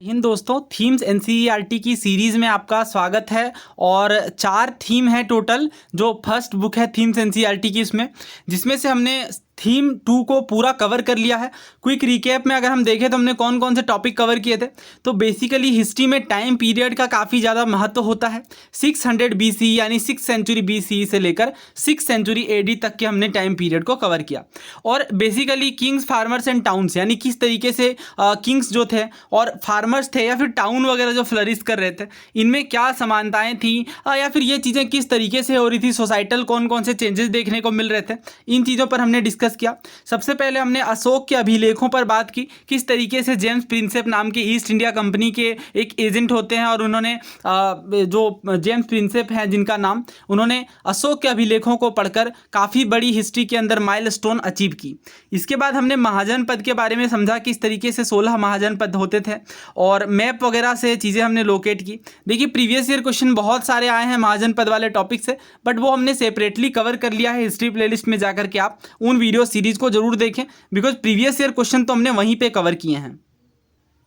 हिंद दोस्तों, themes NCERT की series में आपका स्वागत है। और 4 थीम है टोटल। जो फर्स्ट बुक है थीम्स एनसीईआरटी की, उसमें जिसमें से हमने थीम 2 को पूरा कवर कर लिया है। क्विक रिकैप में अगर हम देखें तो हमने कौन कौन से टॉपिक कवर किए थे, तो बेसिकली हिस्ट्री में टाइम पीरियड का काफ़ी ज़्यादा महत्व होता है। 600 BCE यानी 6th सेंचुरी BCE से लेकर 6th सेंचुरी AD तक के हमने टाइम पीरियड को कवर किया। और basically Kings, farmers and towns, यानी किस तरीके से किंग्स जो थे और फार्मर्स थे या फिर टाउन वगैरह जो फ्लरिश कर रहे थे, इनमें क्या समानताएं थी या फिर ये चीज़ें किस तरीके से हो रही थी, सोसाइटल कौन कौन से चेंजेस देखने को मिल रहे थे, इन चीज़ों पर हमने डिस्कस किया। सबसे पहले हमने अशोक के अभिलेखों पर बात की, किस तरीके से जेम्स प्रिंसेप नाम के ईस्ट इंडिया कंपनी के एक एजेंट होते हैं और उन्होंने जो जेम्स प्रिंसेप हैं जिनका नाम, उन्होंने अशोक के अभिलेखों को पढ़कर काफ़ी बड़ी हिस्ट्री के अंदर माइलस्टोन अचीव की। इसके बाद हमने महाजनपद के बारे में समझा, किस तरीके से 16 महाजनपद होते थे और मैप वगैरह से चीज़ें हमने लोकेट की। देखिए, प्रीवियस ईयर क्वेश्चन बहुत सारे आए हैं महाजनपद वाले टॉपिक से, बट वो हमने सेपरेटली कवर कर लिया है हिस्ट्री प्लेलिस्ट में जाकर के। आप उन वीडियो सीरीज़ को जरूर देखें, बिकॉज प्रीवियस ईयर क्वेश्चन तो हमने वहीं पे कवर किए हैं।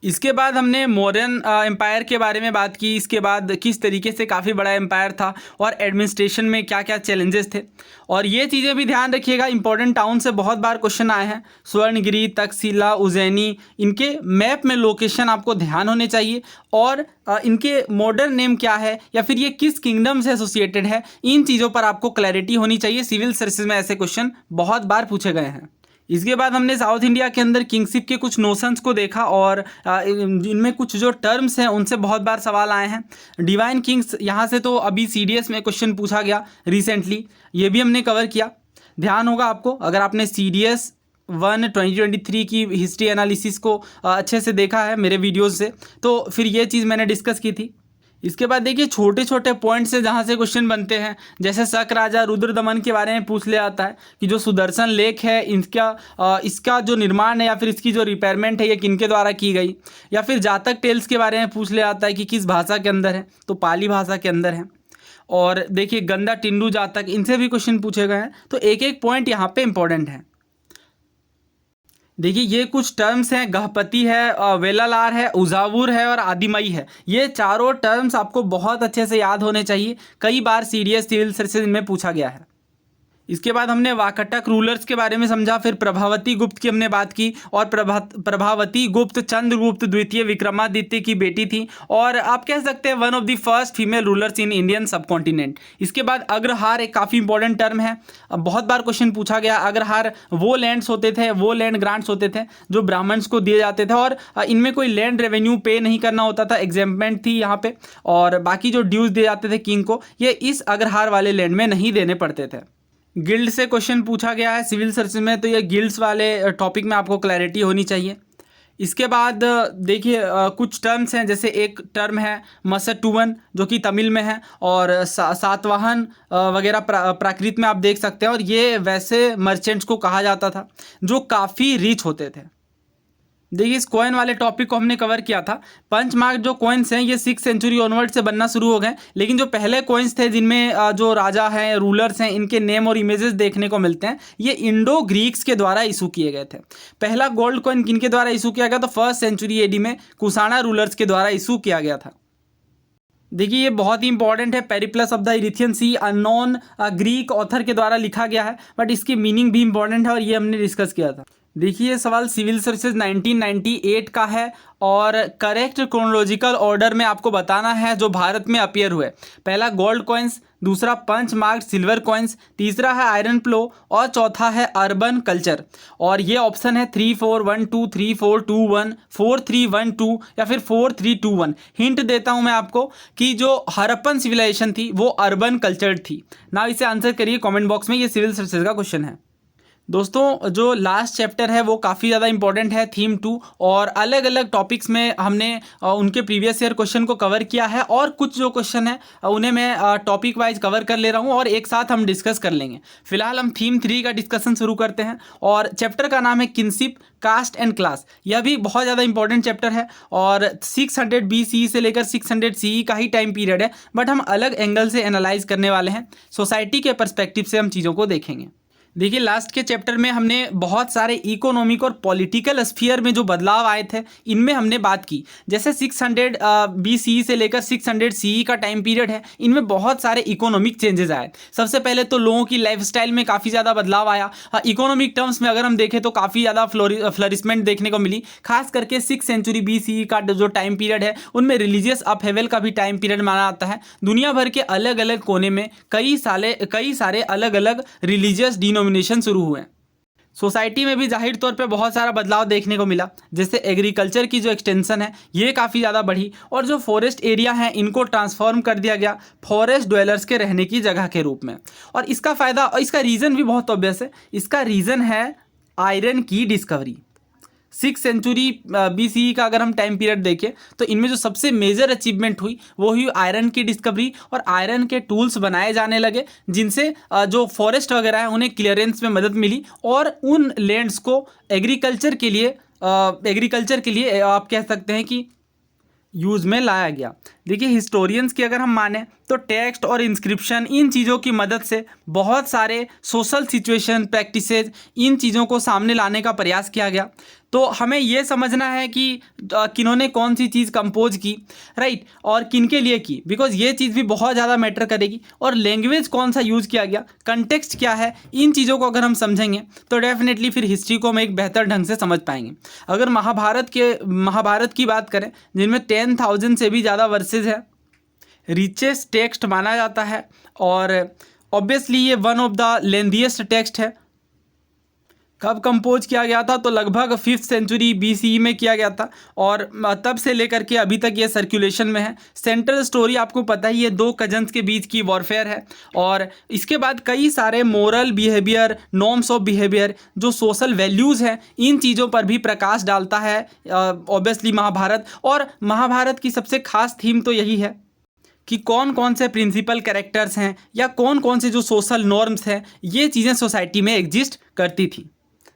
इसके बाद हमने मौर्यन एम्पायर के बारे में बात की। इसके बाद किस तरीके से काफ़ी बड़ा एम्पायर था और एडमिनिस्ट्रेशन में क्या क्या चैलेंजेस थे, और ये चीज़ें भी ध्यान रखिएगा। इंपॉर्टेंट टाउन से बहुत बार क्वेश्चन आए हैं, स्वर्णगिरी, तक्षशिला, उज्जैनी, इनके मैप में लोकेशन आपको ध्यान होने चाहिए, और इनके मॉडर्न नेम क्या है या फिर ये किस किंगडम से एसोसिएटेड है, इन चीज़ों पर आपको क्लैरिटी होनी चाहिए। सिविल सर्विसेज में ऐसे क्वेश्चन बहुत बार पूछे गए हैं। इसके बाद हमने साउथ इंडिया के अंदर किंगशिप के कुछ नोशंस को देखा, और इनमें कुछ जो टर्म्स हैं उनसे बहुत बार सवाल आए हैं। डिवाइन किंग्स, यहाँ से तो अभी CDS में क्वेश्चन पूछा गया रिसेंटली, ये भी हमने कवर किया। ध्यान होगा आपको, अगर आपने CDS 1 2023 की हिस्ट्री एनालिसिस को अच्छे से देखा है मेरे वीडियोज़ से, तो फिर ये चीज़ मैंने डिस्कस की थी। इसके बाद देखिए, छोटे छोटे पॉइंट्स से जहाँ से क्वेश्चन बनते हैं, जैसे शक राजा रुद्र दमन के बारे में पूछ लिया जाता है कि जो सुदर्शन लेक है इसका जो निर्माण है या फिर इसकी जो रिपेयरमेंट है ये किनके द्वारा की गई, या फिर जातक टेल्स के बारे में पूछ लिया जाता है कि किस भाषा के अंदर है, तो पाली भाषा के अंदर है। और देखिए, गंदा, टिंडू, जातक, इनसे भी क्वेश्चन पूछे गए हैं, तो एक एक पॉइंट यहाँ पे इंपॉर्टेंट है। देखिए, ये कुछ टर्म्स हैं, गहपति है, वेलालार है, उजावुर है और आदिमई है। ये चारों टर्म्स आपको बहुत अच्छे से याद होने चाहिए, कई बार CDS सिविल सर्विसेज में पूछा गया है। इसके बाद हमने वाकटक रूलर्स के बारे में समझा, फिर प्रभावती गुप्त की हमने बात की, और प्रभावती गुप्त चंद्रगुप्त द्वितीय विक्रमादित्य की बेटी थी, और आप कह सकते हैं one of the first female rulers in Indian सब कॉन्टिनेंट। इसके बाद अग्रहार एक काफ़ी इंपॉर्टेंट टर्म है, बहुत बार क्वेश्चन पूछा गया। अग्रहार वो लैंड्स होते थे, वो लैंड ग्रांट्स होते थे जो ब्राह्मण्स को दिए जाते थे, और इनमें कोई लैंड रेवेन्यू पे नहीं करना होता था, एग्जाम्पमेंट थी यहाँ पे, और बाकी जो ड्यूज दिए जाते थे किंग को, ये इस अग्रहार वाले लैंड में नहीं देने पड़ते थे। गिल्ड से क्वेश्चन पूछा गया है सिविल सर्विसेज में, तो ये गिल्ड्स वाले टॉपिक में आपको क्लैरिटी होनी चाहिए। इसके बाद देखिए, कुछ टर्म्स हैं, जैसे एक टर्म है मसटुवन जो कि तमिल में है, और सातवाहन वगैरह प्राकृत में आप देख सकते हैं, और ये वैसे मर्चेंट्स को कहा जाता था जो काफ़ी रिच होते थे। देखिए, इस कॉइन वाले टॉपिक को हमने कवर किया था। पंचमार्क जो कॉइन्स हैं ये 6th सेंचुरी ऑनवर्ड से बनना शुरू हो गए, लेकिन जो पहले कॉइन्स थे जिनमें जो राजा हैं, रूलर्स हैं, इनके नेम और इमेजेस देखने को मिलते हैं, ये इंडो ग्रीक्स के द्वारा इशू किए गए थे। पहला गोल्ड कॉइन किनके द्वारा इशू किया गया, तो 1st सेंचुरी AD में कुषाणा रूलर्स के द्वारा इशू किया गया था। देखिए, ये बहुत ही इंपॉर्टेंट है, Periplus of the Erythraean sea, unknown Greek author के द्वारा लिखा गया है, बट इसकी मीनिंग भी इंपॉर्टेंट है और ये हमने डिस्कस किया था। देखिए, ये सवाल सिविल सर्विसेज 1998 का है, और करेक्ट क्रोनोलॉजिकल ऑर्डर में आपको बताना है जो भारत में अपीयर हुए। पहला गोल्ड कॉइन्स, दूसरा पंच मार्क सिल्वर कॉइन्स, तीसरा है आयरन प्लो, और चौथा है अर्बन कल्चर। और ये ऑप्शन है 3412, 3421, 4312 या फिर 4321। हिंट देता हूँ मैं आपको कि जो हड़प्पन सिविलाइजेशन थी वो अर्बन कल्चर थी ना। इसे आंसर करिए कमेंट बॉक्स में, ये सिविल सर्विसेज का क्वेश्चन है। दोस्तों, जो लास्ट चैप्टर है वो काफ़ी ज़्यादा इंपॉर्टेंट है, थीम 2, और अलग अलग टॉपिक्स में हमने उनके प्रीवियस ईयर क्वेश्चन को कवर किया है, और कुछ जो क्वेश्चन है उन्हें मैं टॉपिक वाइज कवर कर ले रहा हूँ और एक साथ हम डिस्कस कर लेंगे। फिलहाल हम थीम 3 का डिस्कशन शुरू करते हैं, और चैप्टर का नाम है किंगशिप, कास्ट एंड क्लास। यह भी बहुत ज़्यादा इंपॉर्टेंट चैप्टर है, और 600 BCE से लेकर 600 CE का ही टाइम पीरियड है, बट हम अलग एंगल से एनालाइज करने वाले हैं, सोसाइटी के पर्सपेक्टिव से हम चीज़ों को देखेंगे। देखिए लास्ट के चैप्टर में हमने बहुत सारे इकोनॉमिक और पॉलिटिकल स्फीयर में जो बदलाव आए थे इनमें हमने बात की। जैसे 600 BCE से लेकर 600 CE का टाइम पीरियड है, इनमें बहुत सारे इकोनॉमिक चेंजेस आए। सबसे पहले तो लोगों की लाइफस्टाइल में काफ़ी ज़्यादा बदलाव आया। इकोनॉमिक टर्म्स में अगर हम देखें तो काफ़ी ज़्यादा फ्लरिशमेंट देखने को मिली। खास करके 6th सेंचुरी BCE का जो टाइम पीरियड है उनमें रिलीजियस अपहेवल का भी टाइम पीरियड माना जाता है। दुनिया भर के अलग अलग कोने में कई सारे अलग अलग रिलीजियस डिनोमिनेशन शुरू हुए। सोसाइटी में भी जाहिर तौर पे बहुत सारा बदलाव देखने को मिला। जैसे एग्रीकल्चर की जो एक्सटेंशन है ये काफ़ी ज़्यादा बढ़ी और जो फॉरेस्ट एरिया है इनको ट्रांसफॉर्म कर दिया गया फॉरेस्ट ड्वेलर्स के रहने की जगह के रूप में। और इसका फ़ायदा और इसका रीज़न भी बहुत ऑब्वियस है। इसका रीज़न है आयरन की डिस्कवरी। 6th सेंचुरी BCE का अगर हम टाइम पीरियड देखें तो इनमें जो सबसे मेजर अचीवमेंट हुई वो हुई आयरन की डिस्कवरी और आयरन के टूल्स बनाए जाने लगे, जिनसे जो फॉरेस्ट वगैरह है उन्हें क्लियरेंस में मदद मिली और उन लैंड्स को एग्रीकल्चर के लिए आप कह सकते हैं कि यूज़ में लाया गया। देखिए हिस्टोरियंस की अगर हम माने तो टेक्स्ट और इंस्क्रिप्शन इन चीज़ों की मदद से बहुत सारे सोशल सिचुएशन प्रैक्टिसेस इन चीज़ों को सामने लाने का प्रयास किया गया। तो हमें ये समझना है कि किन्होंने कौन सी चीज़ कंपोज की, राइट, और किन के लिए की, बिकॉज ये चीज़ भी बहुत ज़्यादा मैटर करेगी। और लैंग्वेज कौन सा यूज़ किया गया, कंटेक्स्ट क्या है, इन चीज़ों को अगर हम समझेंगे तो डेफिनेटली फिर हिस्ट्री को हम एक बेहतर ढंग से समझ पाएंगे। अगर महाभारत की बात करें जिनमें 10,000 से भी ज़्यादा वर्सेज है, रिचेस्ट टेक्स्ट माना जाता है और ऑब्वियसली ये one of the lengthiest text है। कब कंपोज किया गया था तो लगभग 5th सेंचुरी BCE में किया गया था और तब से लेकर के अभी तक ये सर्कुलेशन में है। सेंट्रल स्टोरी आपको पता ही है, 2 कजन्स के बीच की वॉरफेयर है और इसके बाद कई सारे moral behaviour, norms of behaviour, जो सोशल वैल्यूज़ हैं, इन चीज़ों पर भी प्रकाश डालता है ऑब्वियसली महाभारत। और महाभारत की सबसे खास थीम तो यही है कि कौन कौन से प्रिंसिपल कैरेक्टर्स हैं या कौन कौन से जो सोशल नॉर्म्स हैं ये चीज़ें सोसाइटी में एग्जिस्ट करती थी।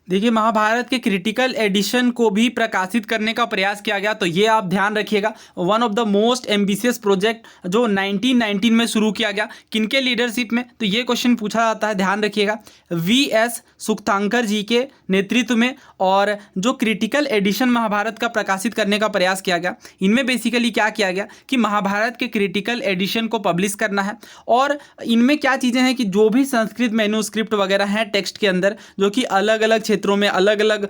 देखिए महाभारत के क्रिटिकल एडिशन को भी प्रकाशित करने का प्रयास किया गया, तो ये आप ध्यान रखिएगा। One of the most ambitious project जो 1919 में शुरू किया गया, किनके लीडरशिप में, तो ये क्वेश्चन पूछा जाता है, ध्यान रखिएगा। VS सुक्तांकर जी के नेतृत्व में। और जो क्रिटिकल एडिशन महाभारत का प्रकाशित करने का प्रयास किया गया, इनमें बेसिकली क्या किया गया कि महाभारत के क्रिटिकल एडिशन को पब्लिश करना है। और इनमें क्या चीज़ें हैं कि जो भी संस्कृत मैन्युस्क्रिप्ट वगैरह हैं टेक्स्ट के अंदर, जो कि अलग अलग क्षेत्रों में अलग अलग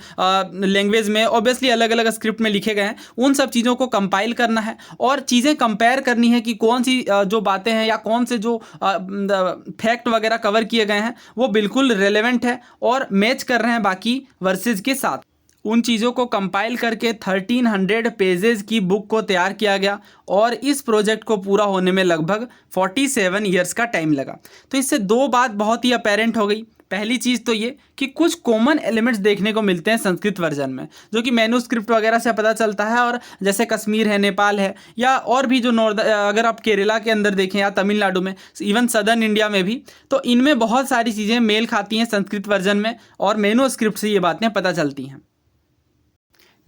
लैंग्वेज में ऑब्वियसली अलग अलग स्क्रिप्ट में लिखे गए हैं, उन सब चीज़ों को कंपाइल करना है और चीज़ें कंपेयर करनी है कि कौन सी जो बातें हैं या कौन से जो फैक्ट वगैरह कवर किए गए हैं वो बिल्कुल रेलेवेंट है और मैच कर रहे हैं बाकी वर्सेज के साथ। उन चीज़ों को कंपाइल करके 1300 पेजेस की बुक को तैयार किया गया और इस प्रोजेक्ट को पूरा होने में लगभग 47 ईयर्स का टाइम लगा। तो इससे 2 बात बहुत ही अपेरेंट हो गई। पहली चीज़ तो ये कि कुछ कॉमन एलिमेंट्स देखने को मिलते हैं संस्कृत वर्जन में, जो कि मैन्युस्क्रिप्ट वगैरह से पता चलता है। और जैसे कश्मीर है, नेपाल है, या और भी जो अगर आप केरला के अंदर देखें या तमिलनाडु में, इवन सदर्न इंडिया में भी, तो इनमें बहुत सारी चीज़ें मेल खाती हैं संस्कृत वर्जन में और मैन्युस्क्रिप्ट से ये बातें पता चलती हैं।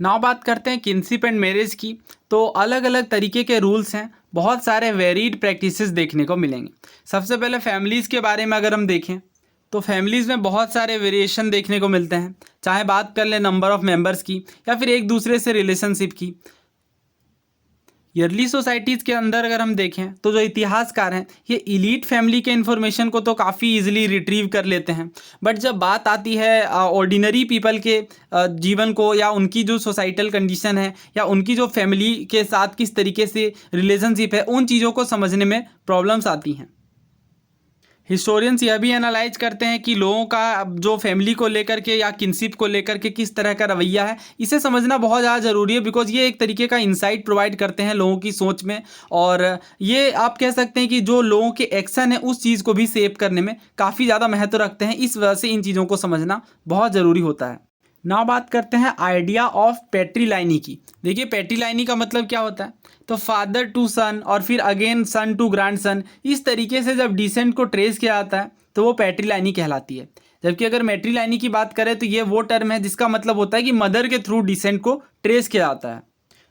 नाउ बात करते हैं किनशिप एंड मैरिज की। तो अलग अलग तरीके के रूल्स हैं, बहुत सारे वेरीड प्रैक्टिसेस देखने को मिलेंगे। सबसे पहले फैमिलीज़ के बारे में अगर हम देखें तो फैमिलीज़ में बहुत सारे वेरिएशन देखने को मिलते हैं, चाहे बात कर लें नंबर ऑफ़ मेंबर्स की या फिर एक दूसरे से रिलेशनशिप की। ईयरली सोसाइटीज़ के अंदर अगर हम देखें तो जो इतिहासकार हैं ये इलीट फैमिली के इन्फॉर्मेशन को तो काफ़ी इजीली रिट्रीव कर लेते हैं, बट जब बात आती है ऑर्डिनरी पीपल के जीवन को या उनकी जो सोसाइटल कंडीशन है या उनकी जो फैमिली के साथ किस तरीके से रिलेशनशिप है, उन चीज़ों को समझने में प्रॉब्लम्स आती हैं। हिस्टोरियंस यह भी एनालाइज करते हैं कि लोगों का जो फैमिली को लेकर के या किनशिप को लेकर के किस तरह का रवैया है, इसे समझना बहुत ज़्यादा ज़रूरी है, बिकॉज ये एक तरीके का इंसाइट प्रोवाइड करते हैं लोगों की सोच में। और ये आप कह सकते हैं कि जो लोगों के एक्शन है उस चीज़ को भी शेप करने में काफ़ी ज़्यादा महत्व रखते हैं। इस वजह से इन चीज़ों को समझना बहुत ज़रूरी होता है। नाउ बात करते हैं आइडिया ऑफ पैट्रीलाइनी की। देखिए पैट्रीलाइनी का मतलब क्या होता है, तो फादर टू सन और फिर again son to grandson, इस तरीके से जब डिसेंट को ट्रेस किया जाता है तो वो पैट्रीलाइनी कहलाती है। जबकि अगर मैट्रीलाइनी की बात करें तो ये वो टर्म है जिसका मतलब होता है कि मदर के थ्रू डिसेंट को ट्रेस किया जाता है।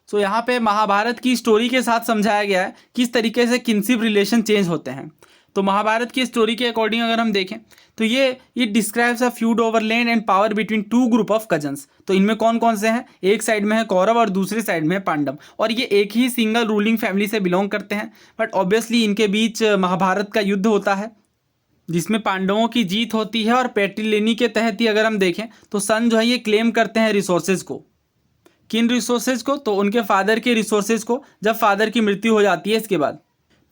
सो यहाँ पे महाभारत की स्टोरी के साथ समझाया गया है किस तरीके से किनशिप रिलेशन चेंज होते हैं। तो महाभारत की स्टोरी के अकॉर्डिंग अगर हम देखें तो ये it describes a feud over land and power between two group of cousins. तो इनमें कौन कौन से हैं, एक साइड में है कौरव और दूसरी साइड में है पांडव, और ये एक ही सिंगल रूलिंग फैमिली से बिलोंग करते हैं। बट ऑब्वियसली इनके बीच महाभारत का युद्ध होता है जिसमें पांडवों की जीत होती है, और पैट्रिलिनी के तहत ही अगर हम देखें तो सन जो है ये क्लेम करते हैं रिसोर्सेज को। किन रिसोर्सेज को, तो उनके फादर के रिसोर्सेज को, जब फादर की मृत्यु हो जाती है इसके बाद।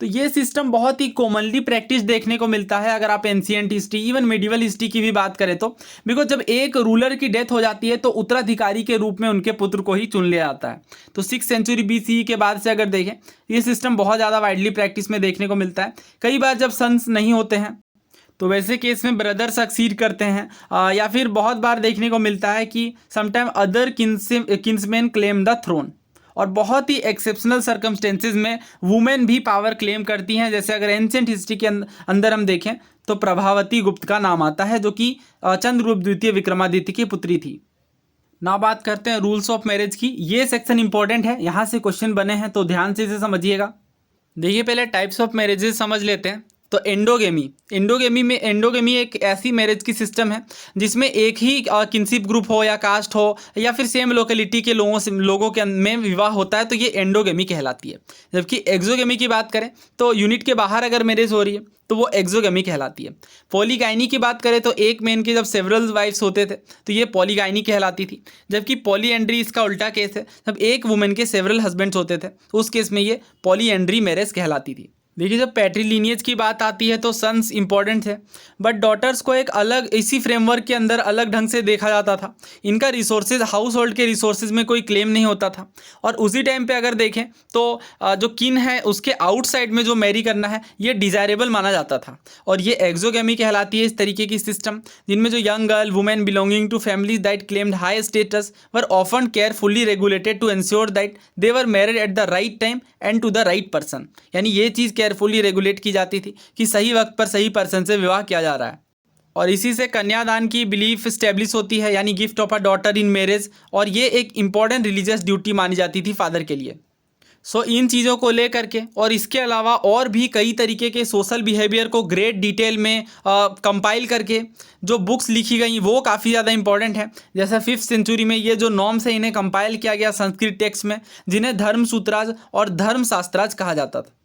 तो ये सिस्टम बहुत ही कॉमनली प्रैक्टिस देखने को मिलता है अगर आप ancient history even medieval history की भी बात करें तो। बिकॉज जब एक रूलर की डेथ हो जाती है तो उत्तराधिकारी के रूप में उनके पुत्र को ही चुन लिया जाता है। तो 6th सेंचुरी BCE के बाद से अगर देखें ये सिस्टम बहुत ज़्यादा वाइडली प्रैक्टिस में देखने को मिलता है। कई बार जब सन्स नहीं होते हैं तो वैसे केस में ब्रदर सक्सीड करते हैं, या फिर बहुत बार देखने को मिलता है कि sometime other kinsman claim the throne, और बहुत ही एक्सेप्शनल सर्कमस्टेंसेज में वुमेन भी पावर क्लेम करती हैं। जैसे अगर एंशिएंट हिस्ट्री के अंदर हम देखें तो प्रभावती गुप्त का नाम आता है जो कि चंद्रगुप्त द्वितीय विक्रमादित्य की पुत्री थी। ना बात करते हैं रूल्स ऑफ मैरिज की। ये सेक्शन इंपॉर्टेंट है, यहाँ से क्वेश्चन बने हैं तो ध्यान से इसे समझिएगा। देखिए पहले टाइप्स ऑफ मैरिजेस समझ लेते हैं। तो एंडोगेमी एक ऐसी मैरिज की सिस्टम है जिसमें एक ही किनशिप ग्रुप हो या कास्ट हो या फिर सेम लोकेलिटी के लोगों के में विवाह होता है, तो ये एंडोगेमी कहलाती है। जबकि एक्सोगेमी की बात करें तो यूनिट के बाहर अगर मैरिज हो रही है तो वो एक्सोगेमी कहलाती है। पॉलीगाइनी की बात करें तो एक मैन के जब सेवरल वाइफ्स होते थे तो ये पॉलीगाइनी कहलाती थी। जबकि पॉलीएंड्री इसका उल्टा केस है, जब एक वुमेन के सेवरल हस्बैंड्स होते थे उस केस में ये पॉलीएंड्री मैरिज कहलाती थी। देखिए जब पैट्रिलिनियज की बात आती है तो सन्स इंपॉर्टेंट है, बट डॉटर्स को एक अलग इसी फ्रेमवर्क के अंदर अलग ढंग से देखा जाता था। इनका रिसोर्सेज हाउस होल्ड के रिसोर्सेज में कोई क्लेम नहीं होता था। और उसी टाइम पे अगर देखें तो जो किन है उसके आउटसाइड में जो मैरी करना है ये डिज़ायरेबल माना जाता था। और ये एक्सोगेमी कहलाती है इस तरीके की सिस्टम जिनमें जो young girl women belonging to families that claimed high status were often carefully regulated to ensure that they were married at the right time and to the right person. यानी ये चीज़ carefully regulate की जाती थी कि सही वक्त पर सही पर्सन से विवाह किया जा रहा है। और इसी से कन्यादान की बिलीफ स्टेब्लिश होती है, यानी gift of a daughter in marriage, और ये एक इंपॉर्टेंट रिलीजियस ड्यूटी मानी जाती थी फादर के लिए। इन चीज़ों को लेकर के और इसके अलावा और भी कई तरीके के सोशल बिहेवियर को ग्रेट डिटेल में कंपाइल करके जो बुक्स लिखी गई वो काफ़ी ज़्यादा इंपॉर्टेंट है। जैसे 5th सेंचुरी में ये जो नॉर्म्स है इन्हें कंपाइल किया गया संस्कृत टेक्स्ट में, जिन्हें धर्मसूत्राज और धर्मशास्त्राज कहा जाता था।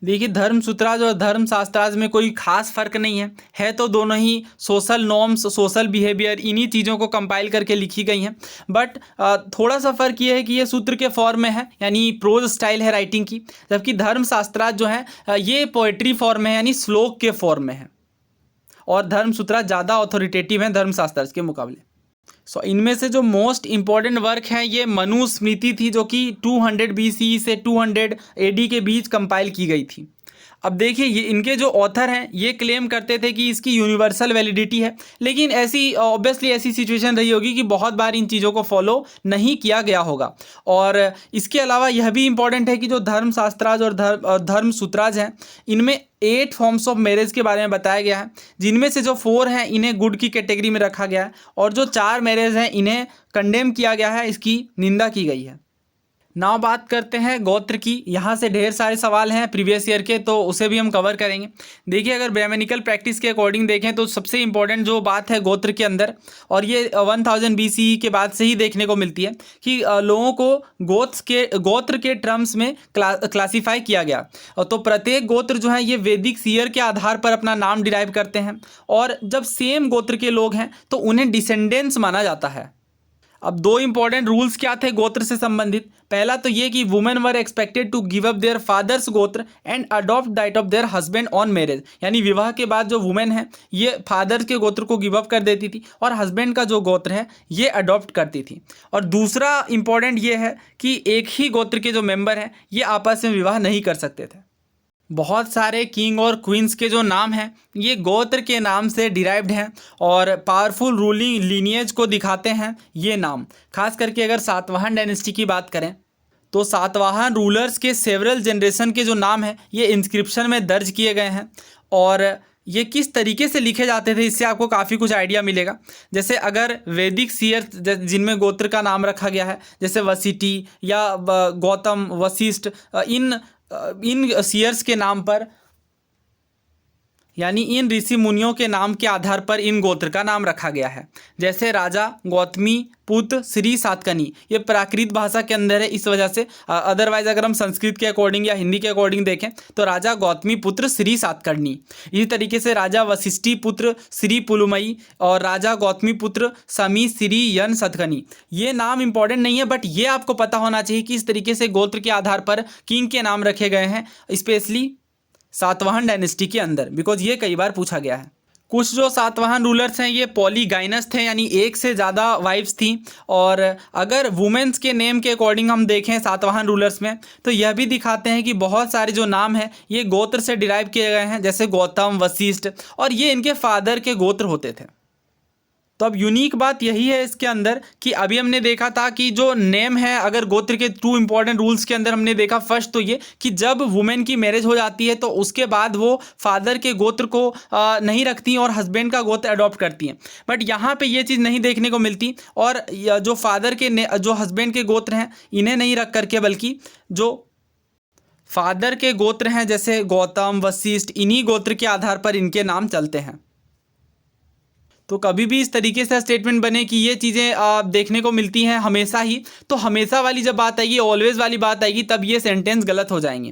देखिए धर्मसूत्राज और धर्मशास्त्राज में कोई खास फर्क नहीं है तो दोनों ही सोशल नॉर्म्स सोशल बिहेवियर इन्हीं चीज़ों को कंपाइल करके लिखी गई हैं। बट थोड़ा सा फर्क ये है कि ये सूत्र के फॉर्म में है, यानी प्रोज स्टाइल है राइटिंग की, जबकि धर्मशास्त्राज जो है ये पोएट्री फॉर्म है, यानी श्लोक के फॉर्म में है। और धर्मसूत्राज ज़्यादा ऑथोरिटेटिव हैं धर्मशास्त्राज के मुकाबले। इनमें से जो मोस्ट इंपॉर्टेंट वर्क है ये मनुस्मृति थी, जो कि 200 BCE से 200 AD के बीच कंपाइल की गई थी। अब देखिए ये इनके जो ऑथर हैं ये क्लेम करते थे कि इसकी यूनिवर्सल वैलिडिटी है, लेकिन ऐसी ऑब्वियसर्ली ऐसी सिचुएशन रही होगी कि बहुत बार इन चीज़ों को फॉलो नहीं किया गया होगा। और इसके अलावा यह भी इम्पॉर्टेंट है कि जो धर्मशास्त्राज और धर्मसूत्राज हैं इनमें 8 फॉर्म्स ऑफ मैरिज के बारे में बताया गया है, जिनमें से जो 4 हैं इन्हें गुड की कैटेगरी में रखा गया है, और जो 4 मैरिज हैं इन्हें कंडेम किया गया है, इसकी निंदा की गई है। नाउ बात करते हैं गोत्र की। यहाँ से ढेर सारे सवाल हैं प्रीवियस ईयर के, तो उसे भी हम कवर करेंगे। देखिए अगर ब्राह्मणिकल प्रैक्टिस के अकॉर्डिंग देखें तो सबसे इंपॉर्टेंट जो बात है गोत्र के अंदर, और ये 1000 BCE के बाद से ही देखने को मिलती है कि लोगों को गोत्र के टर्म्स में क्लासीफाई किया गया। तो प्रत्येक गोत्र जो है ये वैदिक सीयर के आधार पर अपना नाम डिराइव करते हैं, और जब सेम गोत्र के लोग हैं तो उन्हें डिसेंडेंट्स माना जाता है। अब 2 इंपॉर्टेंट रूल्स क्या थे गोत्र से संबंधित। पहला तो ये कि women were expected to give up their fathers gotra and adopt that of their husband on marriage, यानी विवाह के बाद जो वुमेन है ये फादर के गोत्र को गिव अप कर देती थी और हस्बैंड का जो गोत्र है ये अडॉप्ट करती थी। और दूसरा इंपॉर्टेंट ये है कि एक ही गोत्र के जो मेंबर हैं ये आपस में विवाह नहीं कर सकते थे। बहुत सारे किंग और क्वींस के जो नाम हैं ये गोत्र के नाम से डिराइव्ड हैं और पावरफुल रूलिंग लीनिएज को दिखाते हैं ये नाम। खास करके अगर सातवाहन डायनेस्टी की बात करें तो सातवाहन रूलर्स के सेवरल जनरेशन के जो नाम हैं ये इंस्क्रिप्शन में दर्ज किए गए हैं, और ये किस तरीके से लिखे जाते थे इससे आपको काफ़ी कुछ आइडिया मिलेगा। जैसे अगर वैदिक सीयर्स जिनमें गोत्र का नाम रखा गया है, जैसे वसिटी या गौतम वशिष्ठ, इन सीयर्स के नाम पर यानी इन ऋषि मुनियों के नाम के आधार पर इन गोत्र का नाम रखा गया है। जैसे राजा गौतमी पुत्र श्री सातकर्णी, ये प्राकृत भाषा के अंदर है, इस वजह से अदरवाइज अगर हम संस्कृत के अकॉर्डिंग या हिंदी के अकॉर्डिंग देखें तो राजा गौतमी पुत्र श्री सातकर्णी। इसी तरीके से राजा वशिष्ठी पुत्र श्री पुलुमई और राजा गौतमी पुत्र समी श्री यन सतकर्णी। ये नाम इंपॉर्टेंट नहीं है, बट ये आपको पता होना चाहिए कि इस तरीके से गोत्र के आधार पर किंग के नाम रखे गए हैं, स्पेशली सातवाहन डायनेस्टी के अंदर, बिकॉज ये कई बार पूछा गया है। कुछ जो सातवाहन रूलर्स हैं ये पॉलीगाइनस थे, यानी एक से ज़्यादा वाइफ्स थी। और अगर वुमेन्स के नेम के अकॉर्डिंग हम देखें सातवाहन रूलर्स में तो यह भी दिखाते हैं कि बहुत सारे जो नाम हैं ये गोत्र से डिराइव किए गए हैं, जैसे गौतम वशिष्ठ, और ये इनके फादर के गोत्र होते थे। तो अब यूनिक बात यही है इसके अंदर कि अभी हमने देखा था कि जो नेम है, अगर गोत्र के 2 इंपॉर्टेंट रूल्स के अंदर हमने देखा, फर्स्ट तो ये कि जब वुमेन की मैरिज हो जाती है तो उसके बाद वो फादर के गोत्र को नहीं रखती और हस्बैंड का गोत्र अडॉप्ट करती हैं। बट यहाँ पे ये चीज़ नहीं देखने को मिलती, और जो फादर के जो हस्बैंड के गोत्र हैं इन्हें नहीं रख करके, बल्कि जो फादर के गोत्र हैं जैसे गौतम वशिष्ठ, इन्हीं गोत्र के आधार पर इनके नाम चलते हैं। तो कभी भी इस तरीके से स्टेटमेंट बने कि ये चीज़ें देखने को मिलती हैं हमेशा ही, तो हमेशा वाली जब बात आएगी, ऑलवेज वाली बात आएगी, तब ये सेंटेंस गलत हो जाएंगे,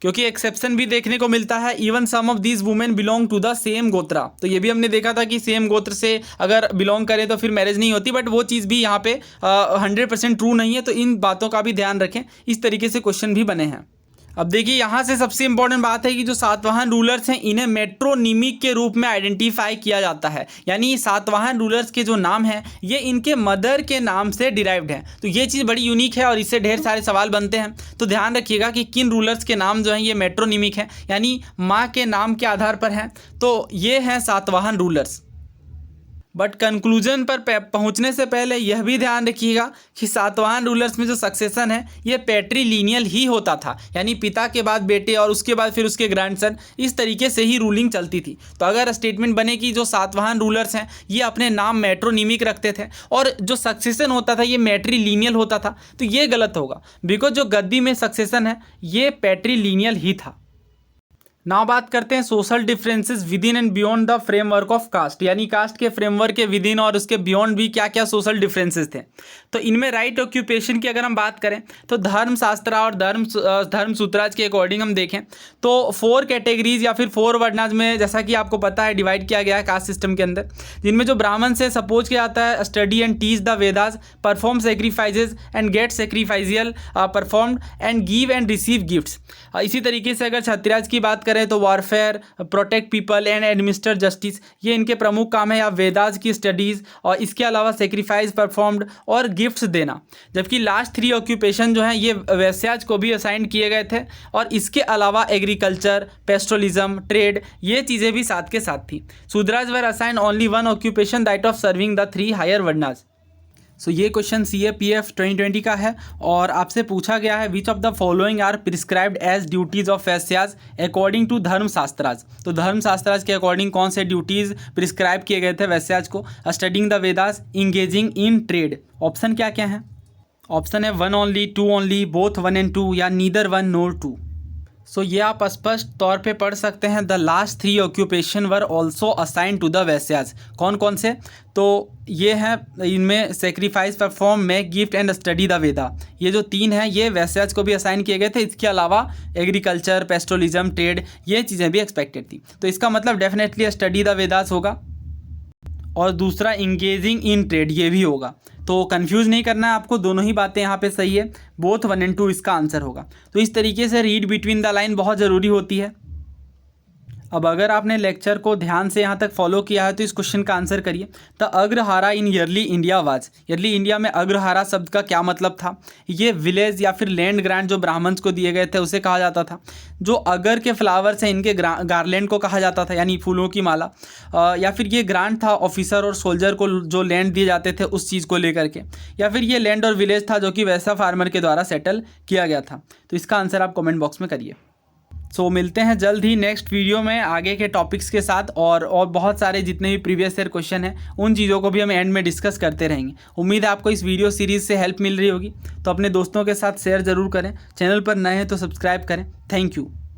क्योंकि एक्सेप्शन भी देखने को मिलता है। Even some of these women belong to the same gotra, तो ये भी हमने देखा था कि सेम गोत्र से अगर बिलोंग करें तो फिर मैरिज नहीं होती, बट वो चीज़ भी यहाँ पे 100% ट्रू नहीं है। तो इन बातों का भी ध्यान रखें, इस तरीके से क्वेश्चन भी बने हैं। अब देखिए यहाँ से सबसे इंपॉर्टेंट बात है कि जो सातवाहन रूलर्स हैं इन्हें मेट्रोनिमिक के रूप में आइडेंटिफाई किया जाता है, यानी सातवाहन रूलर्स के जो नाम हैं ये इनके मदर के नाम से डिराइव्ड हैं। तो ये चीज़ बड़ी यूनिक है और इससे ढेर सारे सवाल बनते हैं। तो ध्यान रखिएगा कि किन रूलर्स के नाम जो हैं ये मेट्रोनिमिक हैं, यानी माँ के नाम के आधार पर हैं। तो ये हैं सातवाहन रूलर्स। बट कंक्लूजन पर पहुंचने से पहले यह भी ध्यान रखिएगा कि सातवाहन रूलर्स में जो सक्सेशन है ये पैट्रीलिनियल ही होता था, यानी पिता के बाद बेटे और उसके बाद फिर उसके ग्रैंडसन, इस तरीके से ही रूलिंग चलती थी। तो अगर स्टेटमेंट बने कि जो सातवाहन रूलर्स हैं ये अपने नाम मेट्रोनिमिक रखते थे और जो सक्सेशन होता था ये मैट्रीलिनियल होता था, तो ये गलत होगा, बिकॉज जो गद्दी में सक्सेशन है ये पैट्रीलिनियल ही था। नाउ बात करते हैं social differences within and beyond the framework of caste, यानी कास्ट के फ्रेमवर्क के विद इन और उसके बियॉन्ड भी क्या क्या सोशल डिफरेंसेस थे। तो इनमें राइट ऑक्यूपेशन की अगर हम बात करें तो धर्मशास्त्र और धर्मसूत्राज के अकॉर्डिंग हम देखें तो 4 कैटेगरीज या फिर 4 वर्णाज में, जैसा कि आपको पता है, डिवाइड किया गया है कास्ट सिस्टम के अंदर, जिनमें जो ब्राह्मण से सपोज किया जाता है study and teach the Vedas, perform sacrifices and get sacrificial performed and give and receive gifts. इसी तरीके से अगर क्षत्रियाज की बात करें तो warfare, protect people and administer justice, ये इनके प्रमुख काम है, या वेदास की स्टडीज़, और इसके अलावा सेक्रीफाइस परफॉर्म्ड और गिफ्ट्स देना। जबकि लास्ट 3 ऑक्यूपेशन जो हैं ये वैश्याज को भी असाइन किए गए थे, और इसके अलावा एग्रीकल्चर, पेस्ट्रोलिज्म, ट्रेड, ये चीज़ें भी साथ के साथ थी। Shudras were assign only 1 occupation that of serving the 3 higher varnas. So ये क्वेश्चन CAPF 2020 का है और आपसे पूछा गया है which of the following are prescribed as duties of Vaishyas according to Dharmashastras. तो धर्मशास्त्राज के अकॉर्डिंग कौन से ड्यूटीज़ प्रिस्क्राइब किए गए थे वैश्याज को? Studying the Vedas, engaging in trade. Option क्या क्या है? ऑप्शन है 1 ओनली, 2 ओनली, बोथ 1 and 2, या नीदर 1 नोर 2। सो ये आप स्पष्ट तौर पे पढ़ सकते हैं, the last 3 occupation were also assign to the Vaishyas. कौन कौन से? तो ये हैं, इनमें sacrifice, perform, make gift and study the Veda, ये जो 3 हैं ये वैश्याज को भी असाइन किए गए थे। इसके अलावा एग्रीकल्चर, पेस्ट्रोलिज्म, ट्रेड, ये चीज़ें भी एक्सपेक्टेड थी। तो इसका मतलब डेफिनेटली स्टडी द वेदास होगा, और दूसरा इंगेजिंग इन ट्रेड ये भी होगा। तो कंफ्यूज नहीं करना है आपको, दोनों ही बातें यहाँ पे सही है, बोथ 1 and 2 इसका आंसर होगा। तो इस तरीके से रीड बिटवीन द लाइन बहुत ज़रूरी होती है। अब अगर आपने लेक्चर को ध्यान से यहाँ तक फॉलो किया है तो इस क्वेश्चन का आंसर करिए। The Agrahara in yearly India was, yearly India में अग्रहारा शब्द का क्या मतलब था? ये विलेज या फिर लैंड ग्रांट जो ब्राह्मण्स को दिए गए थे उसे कहा जाता था। जो अगर के फ्लावर्स हैं इनके गार्लैंड को कहा जाता था, यानी फूलों की माला, या फिर ये ग्रांट था ऑफिसर और सोल्जर को जो लैंड दिए जाते थे उस चीज़ को लेकर के, या फिर ये लैंड और विलेज था जो कि वैसा फार्मर के द्वारा सेटल किया गया था। तो इसका आंसर आप कमेंट बॉक्स में करिए। सो मिलते हैं जल्द ही नेक्स्ट वीडियो में आगे के टॉपिक्स के साथ, और बहुत सारे जितने भी प्रीवियस ईयर क्वेश्चन हैं उन चीज़ों को भी हम एंड में डिस्कस करते रहेंगे। उम्मीद है आपको इस वीडियो सीरीज़ से हेल्प मिल रही होगी, तो अपने दोस्तों के साथ शेयर ज़रूर करें। चैनल पर नए हैं तो सब्सक्राइब करें। Thank you.